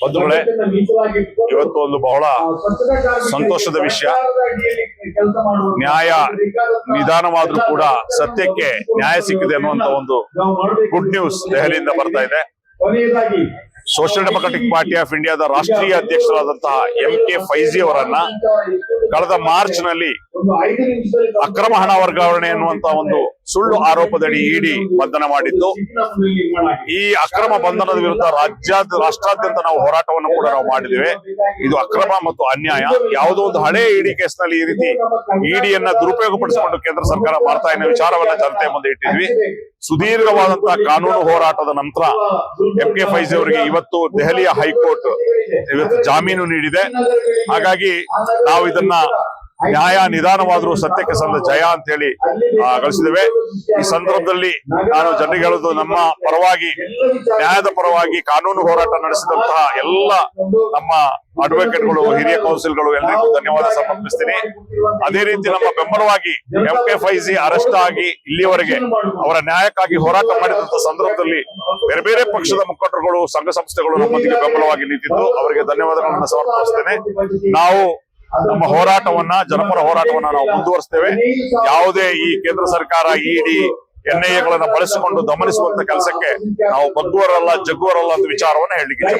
ಬಂಧುಗಳೇ, ಇವತ್ತು ಒಂದು ಬಹಳ ಸಂತೋಷದ ವಿಷಯ. ನ್ಯಾಯ ನಿಧಾನವಾದ್ರೂ ಕೂಡ ಸತ್ಯಕ್ಕೆ ನ್ಯಾಯ ಸಿಕ್ಕಿದೆ ಅನ್ನುವಂತ ಒಂದು ಗುಡ್ ನ್ಯೂಸ್ ದೆಹಲಿಯಿಂದ ಬರ್ತಾ ಇದೆ. ಸೋಷಿಯಲ್ ಡೆಮೊಕ್ರಾಟಿಕ್ ಪಾರ್ಟಿ ಆಫ್ ಇಂಡಿಯಾದ ರಾಷ್ಟ್ರೀಯ ಅಧ್ಯಕ್ಷರಾದಂತಹ MK ಫೈಜಿ ಅವರನ್ನ ಕಳೆದ ಮಾರ್ಚ್ ನಲ್ಲಿ ಅಕ್ರಮ ಹಣ ವರ್ಗಾವಣೆ ಎನ್ನುವಂತ ಒಂದು ಸುಳ್ಳು ಆರೋಪದಡಿ ಇಡಿ ಬಂಧನ ಮಾಡಿದ್ದು. ಈ ಅಕ್ರಮ ಬಂಧನದ ವಿರುದ್ಧ ರಾಷ್ಟ್ರಾದ್ಯಂತ ನಾವು ಹೋರಾಟವನ್ನು ಕೂಡ ನಾವು ಮಾಡಿದ್ದೇವೆ. ಇದು ಅಕ್ರಮ ಮತ್ತು ಅನ್ಯಾಯ. ಯಾವುದೋ ಒಂದು ಹಳೆ ಇಡಿ ಕೇಸ್ನಲ್ಲಿ ಈ ರೀತಿ ಇಡಿಯನ್ನ ದುರುಪಯೋಗ ಪಡಿಸಿಕೊಂಡು ಕೇಂದ್ರ ಸರ್ಕಾರ ಮಾಡ್ತಾ ಇರೋ ವಿಚಾರವನ್ನ ಜನತೆ ಮುಂದೆ ಇಟ್ಟಿದ್ವಿ. ಸುದೀರ್ಘವಾದಂತಹ ಕಾನೂನು ಹೋರಾಟದ ನಂತರ MK ಫೈಜಿ ಅವರಿಗೆ ಇವತ್ತು ದೆಹಲಿಯ ಹೈಕೋರ್ಟ್ ಇವತ್ತು ಜಾಮೀನು ನೀಡಿದೆ. ಹಾಗಾಗಿ ನಾವು ಇದನ್ನ ನ್ಯಾಯ ನಿಧಾನವಾದರೂ ಸತ್ಯಕ್ಕೆ ಸಂದ ಜಯ ಅಂತ ಹೇಳಿ ಗಳಿಸಿದ್ದೇವೆ. ಈ ಸಂದರ್ಭದಲ್ಲಿ ನಾನು ಜನರಿಗೆ ಹೇಳುವುದು, ನಮ್ಮ ಪರವಾಗಿ ನ್ಯಾಯದ ಪರವಾಗಿ ಕಾನೂನು ಹೋರಾಟ ನಡೆಸಿದಂತಹ ಎಲ್ಲ ನಮ್ಮ ಅಡ್ವೊಕೇಟ್ಗಳು, ಹಿರಿಯ ಕೌನ್ಸಿಲ್ಗಳು ಎಲ್ಲರಿಗೂ ಧನ್ಯವಾದ ಸಮರ್ಪಿಸ್ತೀನಿ. ಅದೇ ರೀತಿ ನಮ್ಮ ಬೆಂಬಲವಾಗಿ MK ಫೈಜಿ ಅರೆಸ್ಟ್ ಆಗಿ ಇಲ್ಲಿಯವರೆಗೆ ಅವರ ನ್ಯಾಯಕ್ಕಾಗಿ ಹೋರಾಟ ಮಾಡಿದಂತ ಸಂದರ್ಭದಲ್ಲಿ ಬೇರೆ ಬೇರೆ ಪಕ್ಷದ ಮುಖಂಡರುಗಳು, ಸಂಘ ಸಂಸ್ಥೆಗಳು ನಮ್ಮೊಂದಿಗೆ ಬೆಂಬಲವಾಗಿ ನಿಂತಿದ್ದು ಅವರಿಗೆ ಧನ್ಯವಾದಗಳನ್ನು ಸಮರ್ಪಿಸ್ತೇನೆ. ನಾವು ನಮ್ಮ ಹೋರಾಟವನ್ನ, ಜನಪರ ಹೋರಾಟವನ್ನ ನಾವು ಮುಂದುವರಿಸ್ತೇವೆ. ಯಾವುದೇ ಈ ಕೇಂದ್ರ ಸರ್ಕಾರ ಇಡಿ NIA ಬಳಸಿಕೊಂಡು ದಮನಿಸುವಂತ ಕೆಲಸಕ್ಕೆ ನಾವು ಬಗ್ಗುವರಲ್ಲ, ಜಗ್ಗುವರಲ್ಲ ಅಂತ ವಿಚಾರವನ್ನ ಹೇಳಲಿಕ್ಕೆ